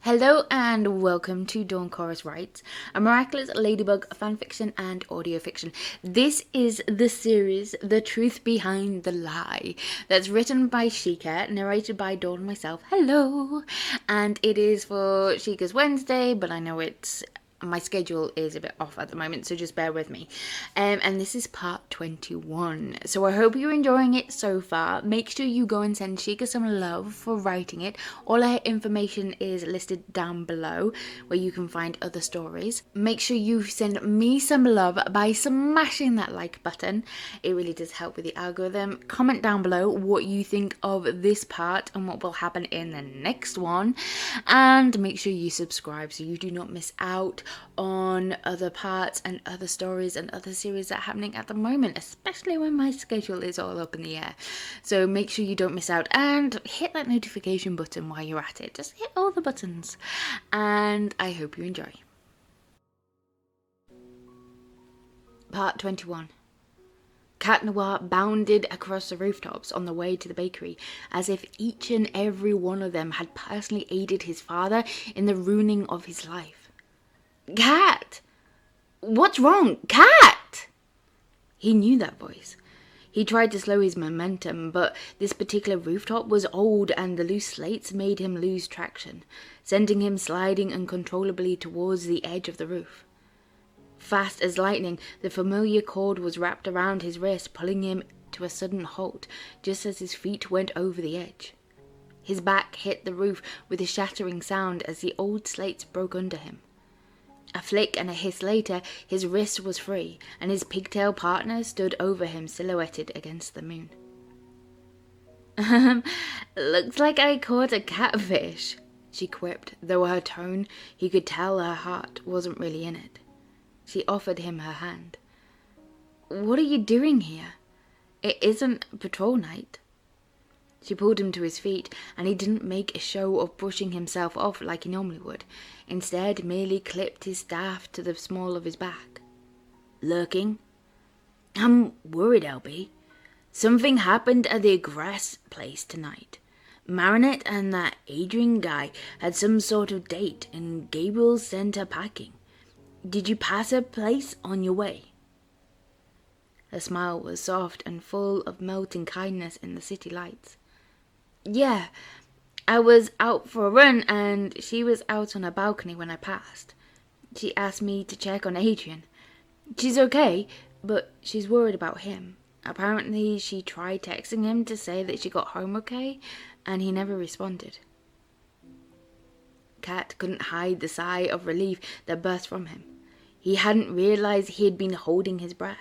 Hello and welcome to Dawn Chorus Writes, a Miraculous Ladybug fanfiction and audio fiction. This is the series, The Truth Behind the Lie, that's written by Sheikah, narrated by Dawn myself. Hello! And it is for Sheikah's Wednesday, but I know my schedule is a bit off at the moment, so just bear with me. And this is part 21. So I hope you're enjoying it so far. Make sure you go and send Sheikah some love for writing it. All her information is listed down below, where you can find other stories. Make sure you send me some love by smashing that like button. It really does help with the algorithm. Comment down below what you think of this part and what will happen in the next one. And make sure you subscribe so you do not miss out on other parts and other stories and other series that are happening at the moment, especially when my schedule is all up in the air. So make sure you don't miss out and hit that notification button while you're at it. Just hit all the buttons, and I hope you enjoy. Part 21. Cat Noir bounded across the rooftops on the way to the bakery, as if each and every one of them had personally aided his father in the ruining of his life. Cat! What's wrong? Cat! He knew that voice. He tried to slow his momentum, but this particular rooftop was old and the loose slates made him lose traction, sending him sliding uncontrollably towards the edge of the roof. Fast as lightning, the familiar cord was wrapped around his wrist, pulling him to a sudden halt just as his feet went over the edge. His back hit the roof with a shattering sound as the old slates broke under him. A flick and a hiss later, his wrist was free, and his pigtail partner stood over him silhouetted against the moon. Looks like I caught a catfish, she quipped, though her tone, he could tell her heart wasn't really in it. She offered him her hand. What are you doing here? It isn't patrol night. She pulled him to his feet, and he didn't make a show of brushing himself off like he normally would. Instead, merely clipped his staff to the small of his back. Lurking? I'm worried, LB. Something happened at the grass place tonight. Marinette and that Adrien guy had some sort of date, and Gabriel sent her packing. Did you pass her place on your way? Her smile was soft and full of melting kindness in the city lights. Yeah, I was out for a run and she was out on a balcony when I passed. She asked me to check on Adrien. She's okay, but she's worried about him. Apparently she tried texting him to say that she got home okay, and he never responded. Cat couldn't hide the sigh of relief that burst from him. He hadn't realized he had been holding his breath.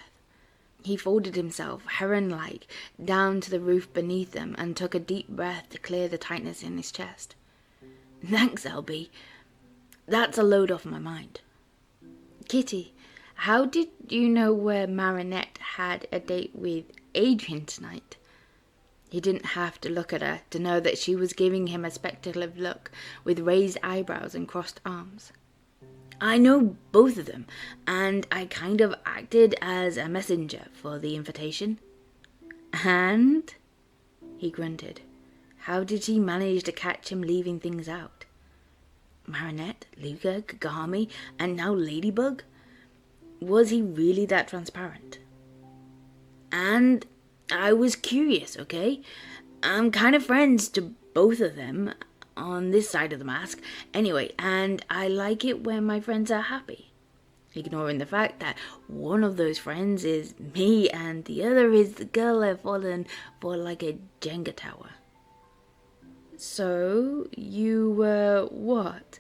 He folded himself, heron-like, down to the roof beneath them and took a deep breath to clear the tightness in his chest. Thanks, LB. That's a load off my mind. Kitty, how did you know where Marinette had a date with Adrien tonight? He didn't have to look at her to know that she was giving him a speculative look with raised eyebrows and crossed arms. I know both of them, and I kind of acted as a messenger for the invitation. And? He grunted. How did he manage to catch him leaving things out? Marinette, Luca, Kagami, and now Ladybug? Was he really that transparent? And I was curious, okay? I'm kind of friends to both of them on this side of the mask anyway, and I like it when my friends are happy, ignoring the fact that one of those friends is me and the other is the girl I've fallen for like a Jenga tower. So you were what,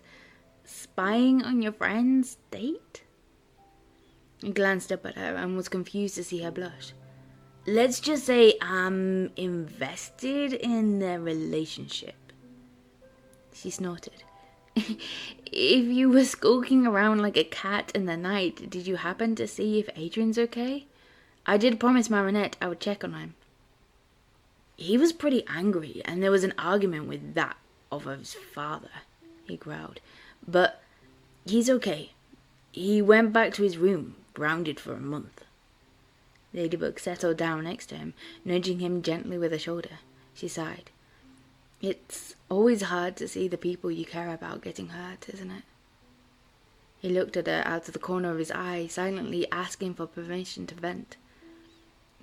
spying on your friend's date? He glanced up at her and was confused to see her blush. Let's just say I'm invested in their relationship. She snorted. If you were skulking around like a cat in the night, did you happen to see if Adrien's okay? I did promise Marinette I would check on him. He was pretty angry, and there was an argument with that of his father, he growled. But he's okay. He went back to his room, grounded for a month. Ladybug settled down next to him, nudging him gently with a shoulder. She sighed. It's always hard to see the people you care about getting hurt, isn't it? He looked at her out of the corner of his eye, silently asking for permission to vent.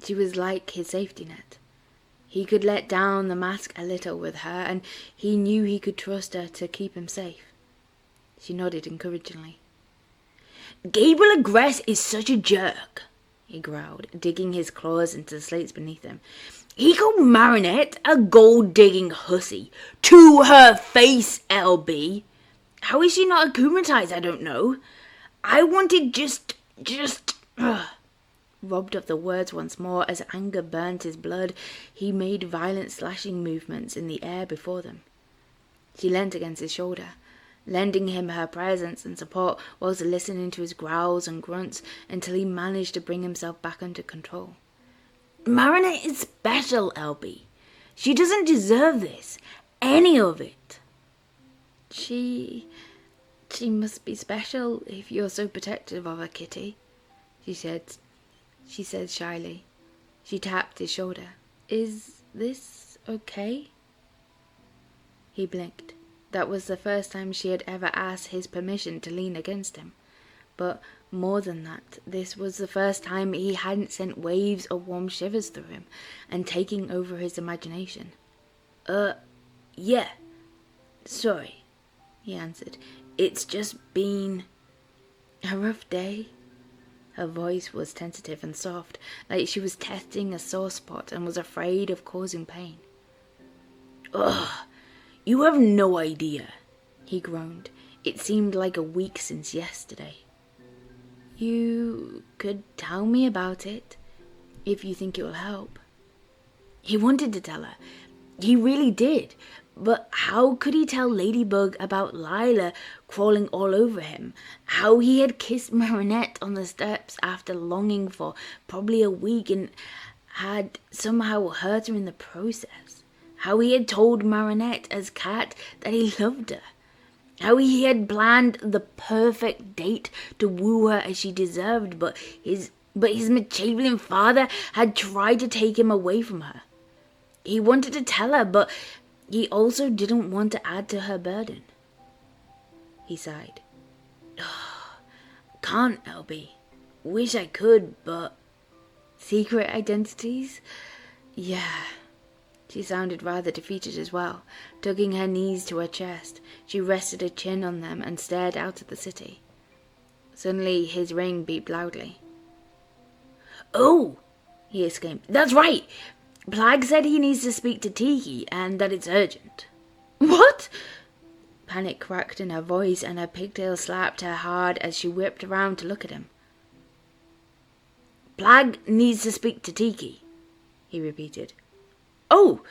She was like his safety net. He could let down the mask a little with her, and he knew he could trust her to keep him safe. She nodded encouragingly. "Gabriel Agress is such a jerk," he growled, digging his claws into the slates beneath him. "He called Marinette a gold-digging hussy. To her face, LB. How is she not akumatized, I don't know. I wanted just... Robbed of the words once more as anger burnt his blood, he made violent slashing movements in the air before them. She leant against his shoulder, lending him her presence and support whilst listening to his growls and grunts until he managed to bring himself back under control. "Marinette is special, LB. She doesn't deserve this. Any of it." She must be special if you're so protective of her, Kitty," she said shyly. She tapped his shoulder. "Is this okay?" He blinked. That was the first time she had ever asked his permission to lean against him. But more than that, this was the first time he hadn't sent waves of warm shivers through him and taking over his imagination. Yeah. Sorry," he answered. "It's just been a rough day." Her voice was tentative and soft, like she was testing a sore spot and was afraid of causing pain. "Ugh, you have no idea," he groaned. It seemed like a week since yesterday. "You could tell me about it, if you think it will help." He wanted to tell her. He really did. But how could he tell Ladybug about Lila crawling all over him? How he had kissed Marinette on the steps after longing for probably a week and had somehow hurt her in the process? How he had told Marinette as Cat that he loved her? How he had planned the perfect date to woo her as she deserved, but his Machiavellian father had tried to take him away from her. He wanted to tell her, but he also didn't want to add to her burden. He sighed. "Can't, LB. Wish I could, but..." "Secret identities? Yeah." She sounded rather defeated as well. Tugging her knees to her chest, she rested her chin on them and stared out at the city. Suddenly his ring beeped loudly. "Oh!" he exclaimed. "That's right! Plag said he needs to speak to Tiki and that it's urgent." "What?" Panic cracked in her voice and her pigtail slapped her hard as she whipped around to look at him. "Plag needs to speak to Tiki," he repeated. "Oh,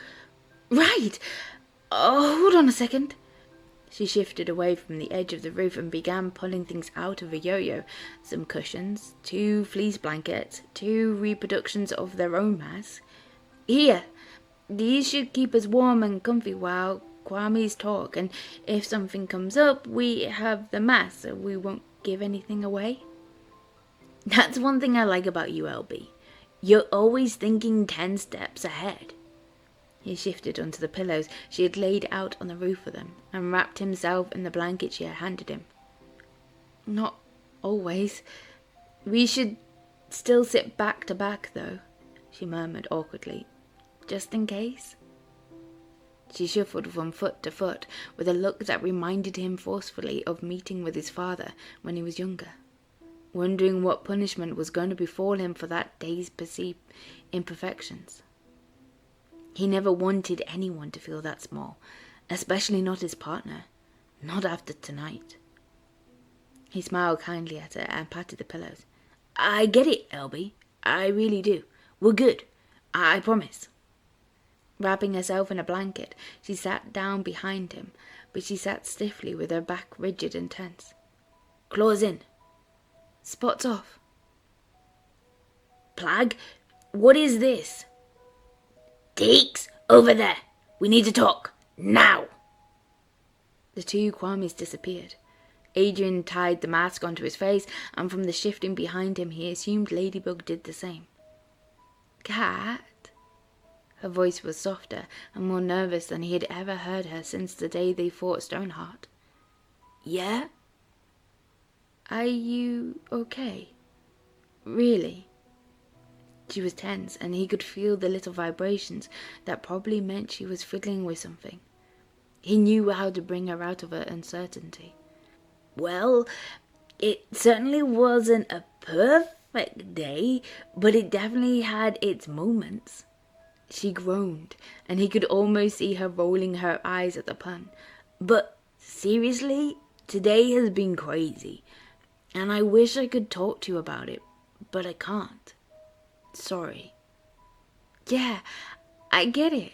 right. Hold on a second." She shifted away from the edge of the roof and began pulling things out of a yo-yo. Some cushions, 2 fleece blankets, 2 reproductions of their own masks. "Here, these should keep us warm and comfy while Kwami's talk, and if something comes up, we have the mask so we won't give anything away." "That's one thing I like about you, LB. You're always thinking 10 steps ahead." He shifted onto the pillows she had laid out on the roof for them and wrapped himself in the blanket she had handed him. "Not always. We should still sit back to back, though," she murmured awkwardly. "Just in case." She shuffled from foot to foot with a look that reminded him forcefully of meeting with his father when he was younger, wondering what punishment was going to befall him for that day's perceived imperfections. He never wanted anyone to feel that small, especially not his partner, not after tonight. He smiled kindly at her and patted the pillows. "I get it, LB. I really do. We're good. I promise." Wrapping herself in a blanket, she sat down behind him, but she sat stiffly with her back rigid and tense. "Claws in." "Spots off." "Plag, what is this?" "Teeks, over there. We need to talk. Now." The 2 Kwamis disappeared. Adrien tied the mask onto his face, and from the shifting behind him he assumed Ladybug did the same. "Cat?" Her voice was softer and more nervous than he had ever heard her since the day they fought Stoneheart. Yeah? Are you okay? Really? She was tense, and he could feel the little vibrations that probably meant she was fiddling with something. He knew how to bring her out of her uncertainty. Well, it certainly wasn't a perfect day, but it definitely had its moments. She groaned, and he could almost see her rolling her eyes at the pun. But seriously, today has been crazy, and I wish I could talk to you about it, but I can't. Sorry. Yeah, I get it.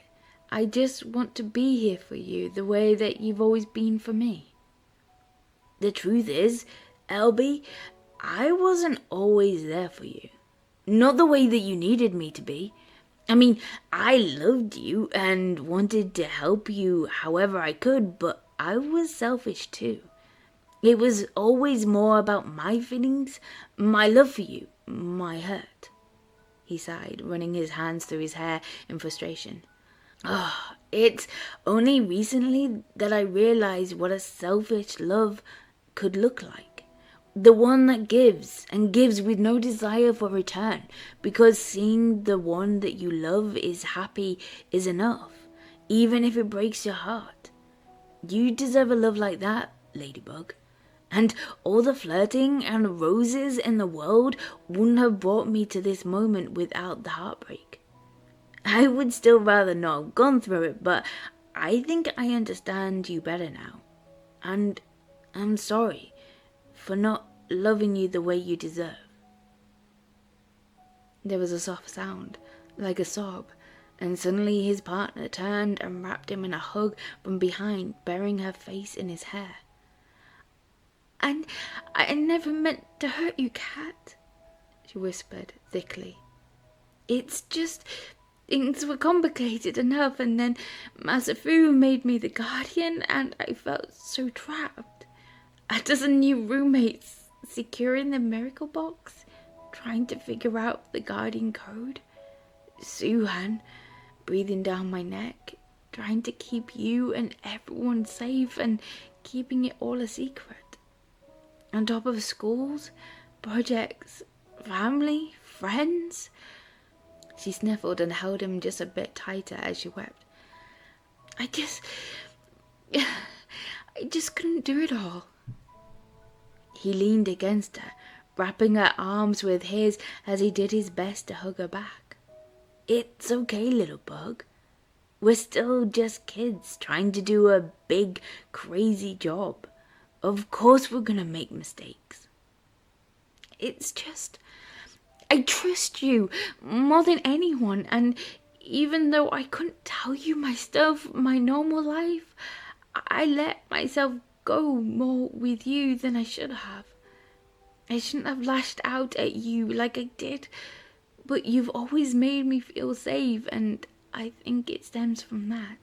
I just want to be here for you the way that you've always been for me. The truth is, Elby, I wasn't always there for you. Not the way that you needed me to be. I mean, I loved you and wanted to help you however I could, but I was selfish too. It was always more about my feelings, my love for you, my hurt. He sighed, running his hands through his hair in frustration. It's only recently that I realized what a selfish love could look like. The one that gives, and gives with no desire for return, because seeing the one that you love is happy is enough, even if it breaks your heart. You deserve a love like that, Ladybug. And all the flirting and roses in the world wouldn't have brought me to this moment without the heartbreak. I would still rather not have gone through it, but I think I understand you better now. And I'm sorry for not loving you the way you deserve. There was a soft sound, like a sob, and suddenly his partner turned and wrapped him in a hug from behind, burying her face in his hair. And I never meant to hurt you, Cat, she whispered thickly. It's just things were complicated enough, and then Masafu made me the guardian, and I felt so trapped. A dozen new roommates securing the miracle box, trying to figure out the guardian code. Suhan breathing down my neck, trying to keep you and everyone safe and keeping it all a secret. On top of schools, projects, family, friends. She sniffled and held him just a bit tighter as she wept. I just couldn't do it all. He leaned against her, wrapping her arms with his as he did his best to hug her back. It's okay, little bug. We're still just kids trying to do a big, crazy job. Of course we're gonna make mistakes. It's just, I trust you more than anyone, and even though I couldn't tell you my stuff, my normal life, I let myself go more with you than I should have. I shouldn't have lashed out at you like I did, but you've always made me feel safe, and I think it stems from that.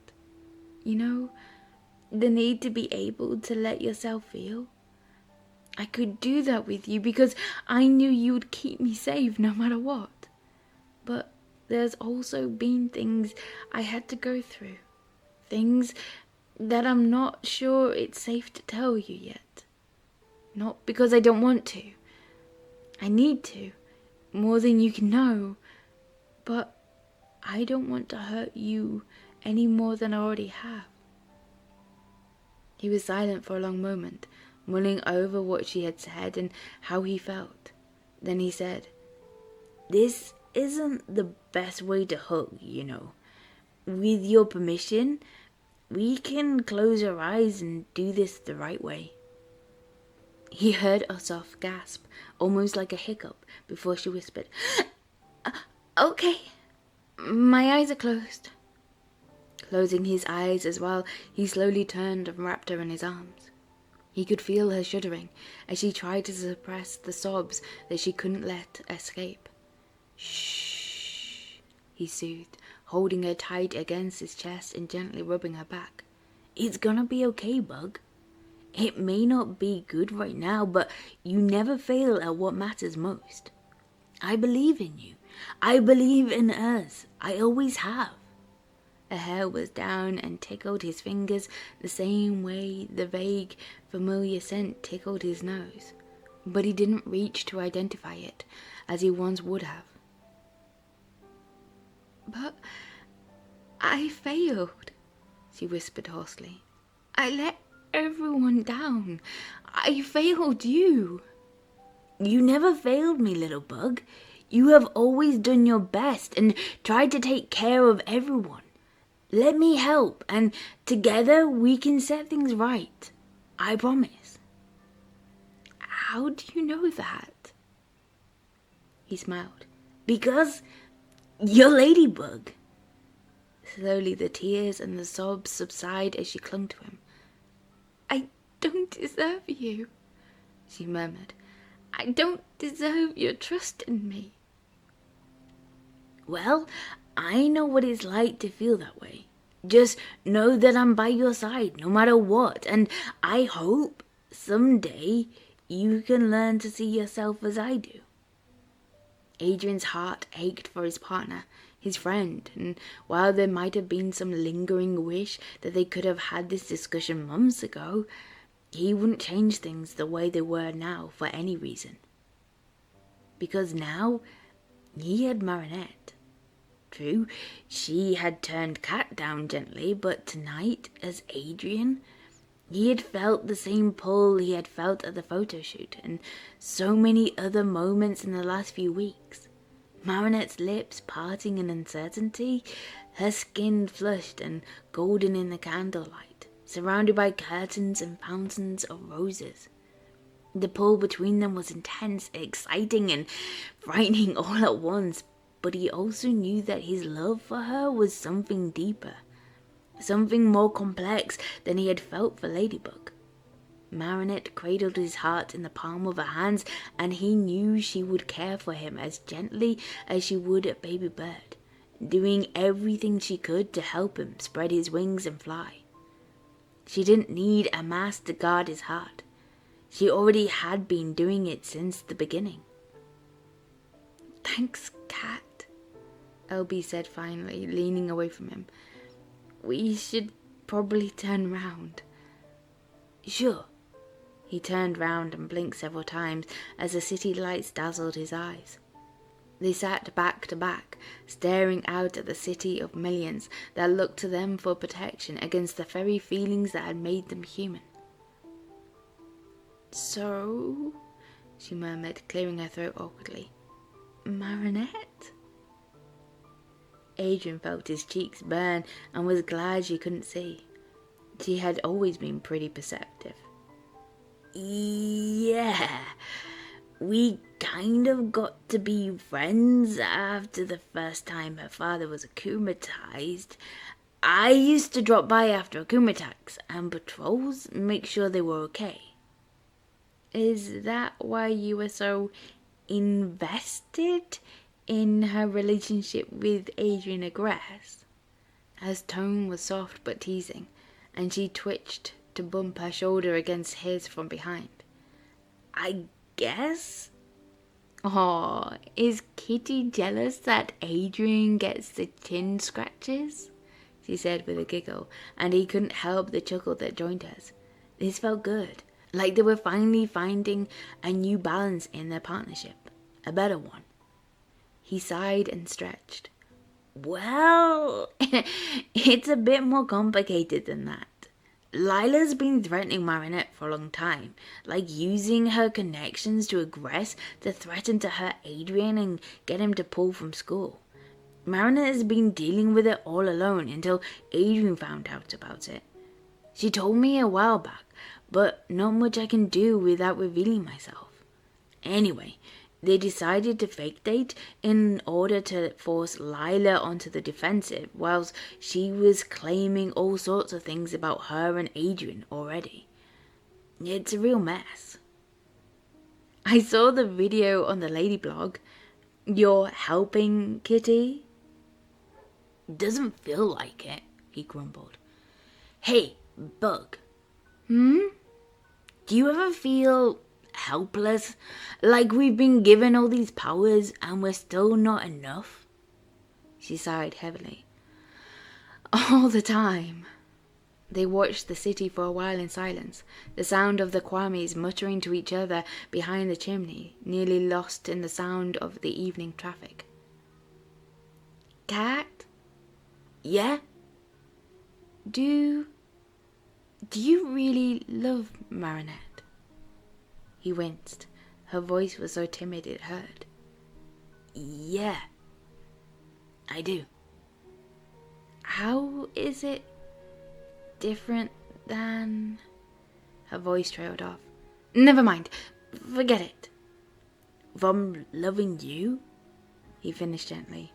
You know, the need to be able to let yourself feel. I could do that with you because I knew you would keep me safe no matter what. But there's also been things I had to go through. Things that I'm not sure it's safe to tell you yet. Not because I don't want to. I need to, more than you can know. But I don't want to hurt you any more than I already have. He was silent for a long moment, mulling over what she had said and how he felt. Then he said, This isn't the best way to hug, you know. With your permission, we can close our eyes and do this the right way. He heard a soft gasp, almost like a hiccup, before she whispered, Okay, my eyes are closed. Closing his eyes as well, he slowly turned and wrapped her in his arms. He could feel her shuddering as she tried to suppress the sobs that she couldn't let escape. Shh, he soothed, holding her tight against his chest and gently rubbing her back. It's gonna be okay, Bug. It may not be good right now, but you never fail at what matters most. I believe in you. I believe in us. I always have. Her hair was down and tickled his fingers the same way the vague, familiar scent tickled his nose, but he didn't reach to identify it as he once would have. "But I failed," she whispered hoarsely. "I let everyone down. I failed you." "You never failed me, little bug. You have always done your best and tried to take care of everyone. Let me help, and together we can set things right. I promise." "How do you know that?" He smiled. "Because you're Ladybug." Slowly the tears and the sobs subside as she clung to him. "I don't deserve you," she murmured. "I don't deserve your trust in me." "Well, I know what it's like to feel that way. Just know that I'm by your side no matter what, and I hope someday you can learn to see yourself as I do." Adrien's heart ached for his partner, his friend, and while there might have been some lingering wish that they could have had this discussion months ago, he wouldn't change things the way they were now for any reason. Because now he had Marinette. True, she had turned Cat down gently, but tonight, as Adrien, he had felt the same pull he had felt at the photo shoot, and so many other moments in the last few weeks. Marinette's lips parting in uncertainty, her skin flushed and golden in the candlelight, surrounded by curtains and fountains of roses. The pull between them was intense, exciting, and frightening all at once, but he also knew that his love for her was something deeper, something more complex than he had felt for Ladybug. Marinette cradled his heart in the palm of her hands, and he knew she would care for him as gently as she would a baby bird, doing everything she could to help him spread his wings and fly. She didn't need a mask to guard his heart. She already had been doing it since the beginning. "Thanks, Cat," LB said finally, leaning away from him. "We should probably turn round." "Sure." He turned round and blinked several times as the city lights dazzled his eyes. They sat back to back, staring out at the city of millions that looked to them for protection against the very feelings that had made them human. "So," she murmured, clearing her throat awkwardly, "Marinette?" Adrien felt his cheeks burn and was glad she couldn't see. She had always been pretty perceptive. "Yeah, we kind of got to be friends after the first time her father was akumatized. I used to drop by after akuma attacks and patrols, make sure they were okay." "Is that why you were so invested in her relationship with Adrien Agreste?" Her tone was soft but teasing, and she twitched to bump her shoulder against his from behind. "I guess." "Aw, is Kitty jealous that Adrien gets the chin scratches?" she said with a giggle, and he couldn't help the chuckle that joined hers. This felt good, like they were finally finding a new balance in their partnership, a better one. He sighed and stretched. "Well, it's a bit more complicated than that. Lila's been threatening Marinette for a long time, like using her connections to Agreste to threaten to hurt Adrien and get him to pull from school. Marinette has been dealing with it all alone until Adrien found out about it. She told me a while back, but not much I can do without revealing myself. Anyway, they decided to fake date in order to force Lila onto the defensive, whilst she was claiming all sorts of things about her and Adrien already. It's a real mess." "I saw the video on the Lady blog. You're helping Kitty?" "Doesn't feel like it," he grumbled. "Hey, Bug. Do you ever feel helpless? Like we've been given all these powers and we're still not enough?" She sighed heavily. all the time. They watched the city for a while in silence, the sound of the Kwamis muttering to each other behind the chimney, nearly lost in the sound of the evening traffic. Cat? Yeah? Do you really love Marinette? He winced. Her voice was so timid it hurt. Yeah, I do. How is it different than... Her voice trailed off. Never mind. Forget it. From loving you? He finished gently.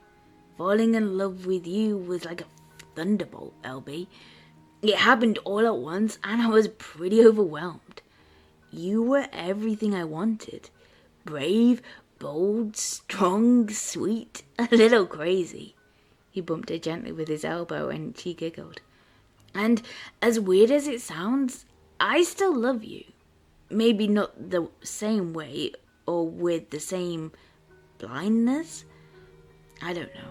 Falling in love with you was like a thunderbolt, LB. It happened all at once and I was pretty overwhelmed. You were everything I wanted. Brave, bold, strong, sweet, a little crazy. He bumped her gently with his elbow and she giggled. And as weird as it sounds, I still love you. Maybe not the same way or with the same blindness. I don't know.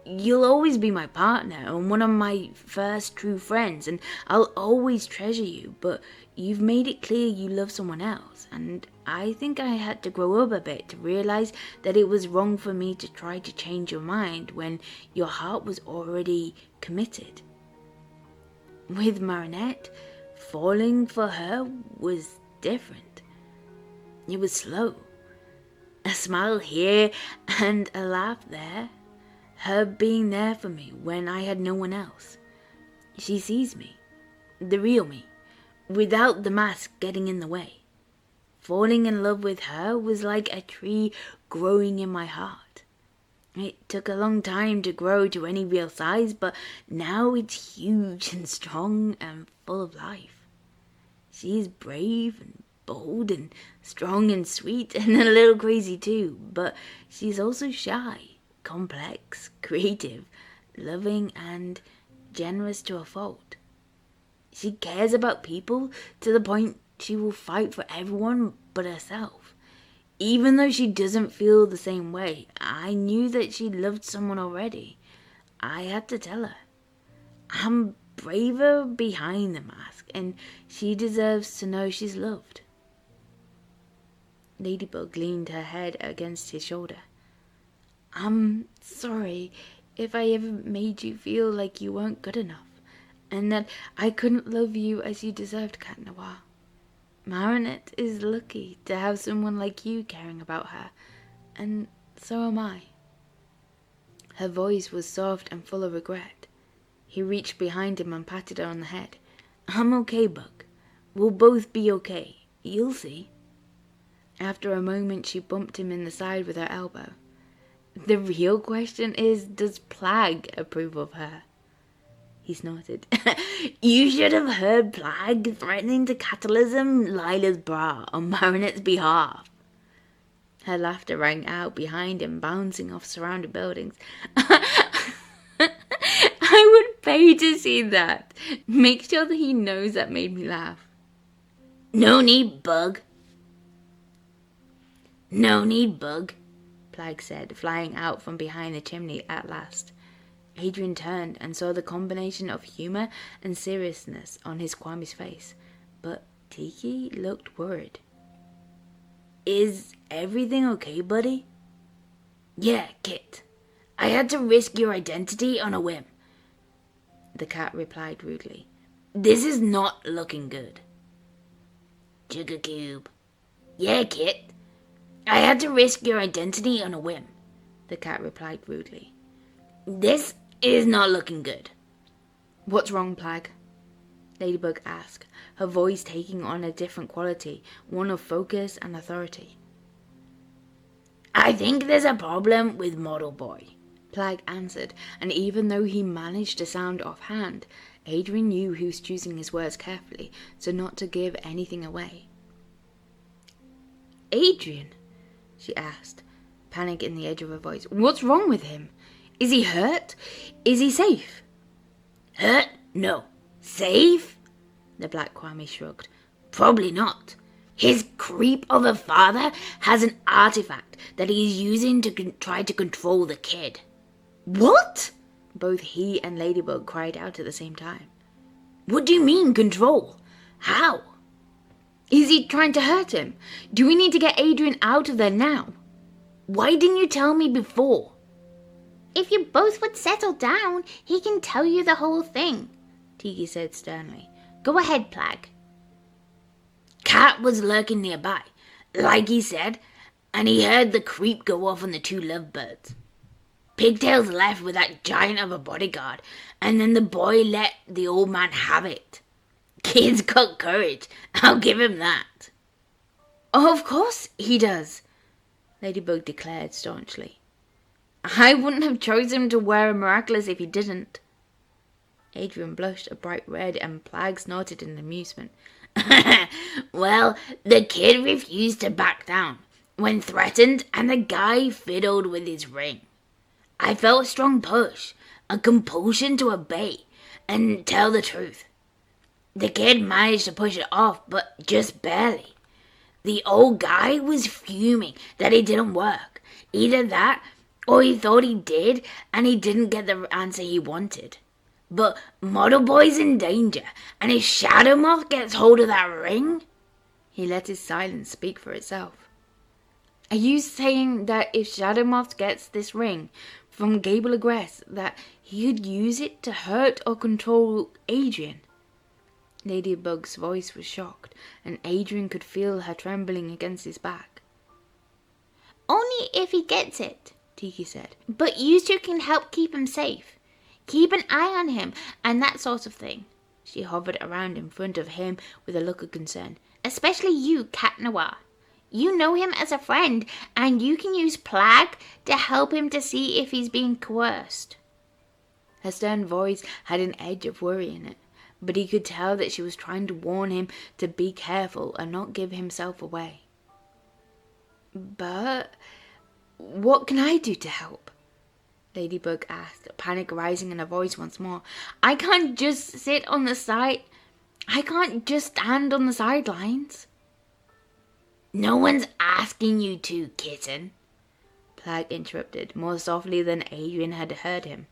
You'll always be my partner and one of my first true friends, and I'll always treasure you, but you've made it clear you love someone else, and I think I had to grow up a bit to realize that it was wrong for me to try to change your mind when your heart was already committed. With Marinette, falling for her was different. It was slow. A smile here and a laugh there. Her being there for me when I had no one else. She sees me, the real me, without the mask getting in the way. Falling in love with her was like a tree growing in my heart. It took a long time to grow to any real size, but now it's huge and strong and full of life. She's brave and bold and strong and sweet and a little crazy too, but she's also shy, complex, creative, loving and generous to a fault. She cares about people to the point she will fight for everyone but herself. Even though she doesn't feel the same way, I knew that she loved someone already. I had to tell her. I'm braver behind the mask, and she deserves to know she's loved. Ladybug leaned her head against his shoulder. I'm sorry if I ever made you feel like you weren't good enough, and that I couldn't love you as you deserved, Cat Noir. Marinette is lucky to have someone like you caring about her, and so am I. Her voice was soft and full of regret. He reached behind him and patted her on the head. I'm okay, Bug. We'll both be okay. You'll see. After a moment, she bumped him in the side with her elbow. The real question is, does Plague approve of her? He snorted. You should have heard Plague threatening to catalysm Lila's bra on Marinette's behalf. Her laughter rang out behind him, bouncing off surrounding buildings. I would pay to see that. Make sure that he knows that made me laugh. No need, Bug. No need, Bug, Plague said, flying out from behind the chimney at last. Adrien turned and saw the combination of humour and seriousness on his Kwami's face, but Tiki looked worried. Is everything okay, buddy? Yeah, Kit. I had to risk your identity on a whim, the cat replied rudely. This is not looking good. Sugar Cube. Yeah, Kit. I had to risk your identity on a whim, the cat replied rudely. This is not looking good. What's wrong, Plague? Ladybug asked, her voice taking on a different quality, one of focus and authority. I think there's a problem with Model Boy, Plague answered, and even though he managed to sound offhand, Adrien knew he was choosing his words carefully, so not to give anything away. Adrien? She asked, panic in the edge of her voice. What's wrong with him? Is he hurt? Is he safe? Hurt? No. Safe? The Black Kwami shrugged. Probably not. His creep of a father has an artifact that he is using to try to control the kid. What? Both he and Ladybug cried out at the same time. What do you mean, control? How? Is he trying to hurt him? Do we need to get Adrien out of there now? Why didn't you tell me before? If you both would settle down, he can tell you the whole thing, Tiki said sternly. Go ahead, Plag. Cat was lurking nearby, like he said, and he heard the creep go off on the two lovebirds. Pigtails left with that giant of a bodyguard, and then the boy let the old man have it. Kid's got courage, I'll give him that. Of course he does, Ladybug declared staunchly. I wouldn't have chosen to wear a Miraculous if he didn't. Adrien blushed a bright red and Plag snorted in amusement. Well, the kid refused to back down when threatened, and the guy fiddled with his ring. I felt a strong push, a compulsion to obey and tell the truth. The kid managed to push it off, but just barely. The old guy was fuming that it didn't work. Either that, or he thought he did, and he didn't get the answer he wanted. But Model Boy's in danger, and if Shadow Moth gets hold of that ring... He let his silence speak for itself. Are you saying that if Shadow Moth gets this ring from Gabriel Agress, that he could use it to hurt or control Adrien? Ladybug's voice was shocked, and Adrien could feel her trembling against his back. Only if he gets it, Tiki said. But you two can help keep him safe. Keep an eye on him and that sort of thing. She hovered around in front of him with a look of concern. Especially you, Cat Noir. You know him as a friend, and you can use Plag to help him to see if he's being coerced. Her stern voice had an edge of worry in it, but he could tell that she was trying to warn him to be careful and not give himself away. But what can I do to help? Ladybug asked, panic rising in her voice once more. I can't just sit on the side. I can't just stand on the sidelines. No one's asking you to, kitten, Plag interrupted, more softly than Adrien had heard him.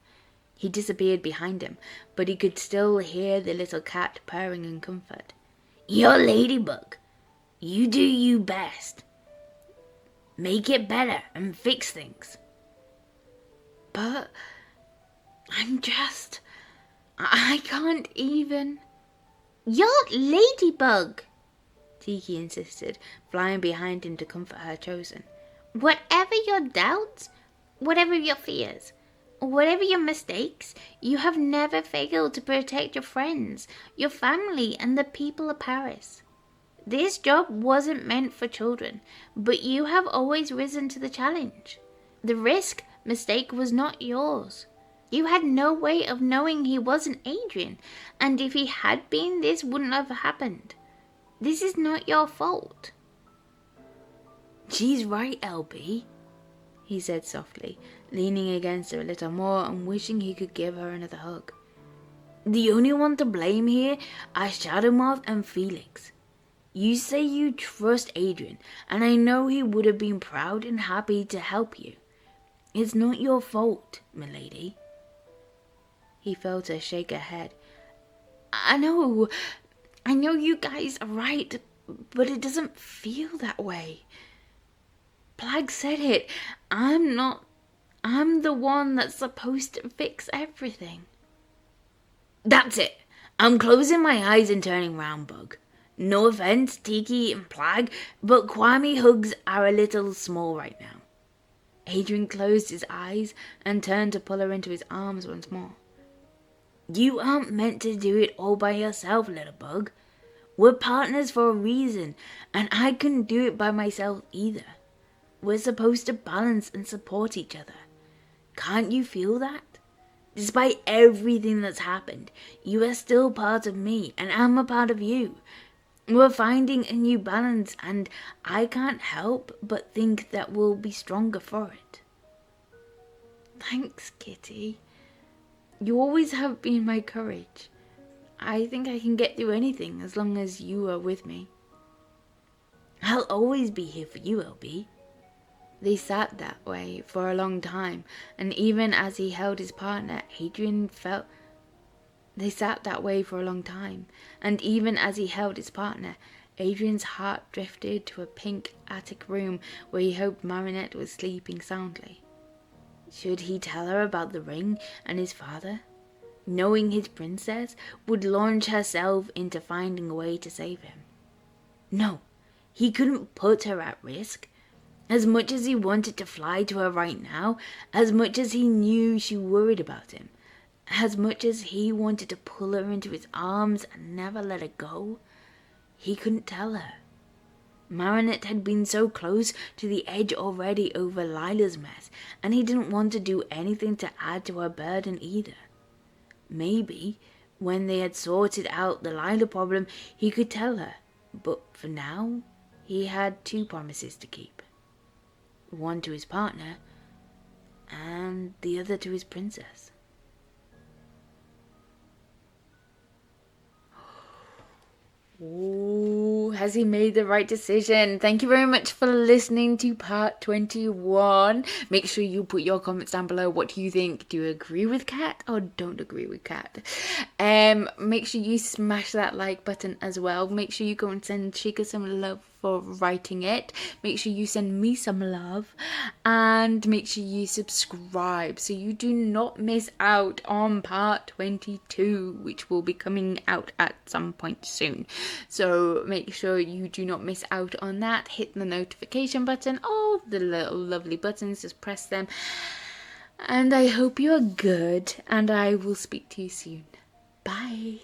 He disappeared behind him, but he could still hear the little cat purring in comfort. You're Ladybug. You do you best. Make it better and fix things. But I can't even... You're Ladybug, Tiki insisted, flying behind him to comfort her chosen. Whatever your doubts, whatever your fears, whatever your mistakes, you have never failed to protect your friends, your family, and the people of Paris. This job wasn't meant for children, but you have always risen to the challenge. The mistake was not yours. You had no way of knowing he wasn't Adrien, and if he had been, this wouldn't have happened. This is not your fault. She's right, LB, he said softly, leaning against her a little more and wishing he could give her another hug. The only one to blame here are Shadow Moth and Felix. You say you trust Adrien, and I know he would have been proud and happy to help you. It's not your fault, milady. He felt her shake her head. I know you guys are right, but it doesn't feel that way. Plag said it. I'm the one that's supposed to fix everything. That's it. I'm closing my eyes and turning round, Bug. No offense, Tiki and Plag, but Kwami hugs are a little small right now. Adrien closed his eyes and turned to pull her into his arms once more. You aren't meant to do it all by yourself, little bug. We're partners for a reason, and I couldn't do it by myself either. We're supposed to balance and support each other. Can't you feel that? Despite everything that's happened, you are still part of me, and I'm a part of you. We're finding a new balance, and I can't help but think that we'll be stronger for it. Thanks, Kitty. You always have been my courage. I think I can get through anything as long as you are with me. I'll always be here for you, LB. They sat that way for a long time, and even as he held his partner, Adrien felt... They sat that way for a long time, and even as he held his partner, Adrien's heart drifted to a pink attic room where he hoped Marinette was sleeping soundly. Should he tell her about the ring and his father? Knowing his princess would launch herself into finding a way to save him. No, he couldn't put her at risk. As much as he wanted to fly to her right now, as much as he knew she worried about him, as much as he wanted to pull her into his arms and never let her go, he couldn't tell her. Marinette had been so close to the edge already over Lila's mess, and he didn't want to do anything to add to her burden either. Maybe, when they had sorted out the Lila problem, he could tell her, but for now, he had 2 promises to keep. One to his partner, and the other to his princess. Ooh, has he made the right decision? Thank you very much for listening to part 21. Make sure you put your comments down below. What do you think? Do you agree with Cat or don't agree with Cat? Make sure you smash that like button as well. Make sure you go and send Chica some love for writing it. Make sure you send me some love, and make sure you subscribe so you do not miss out on part 22, which will be coming out at some point soon. So make sure you do not miss out on that. Hit the notification button, all the little lovely buttons, just press them. And I hope you are good, and I will speak to you soon. Bye.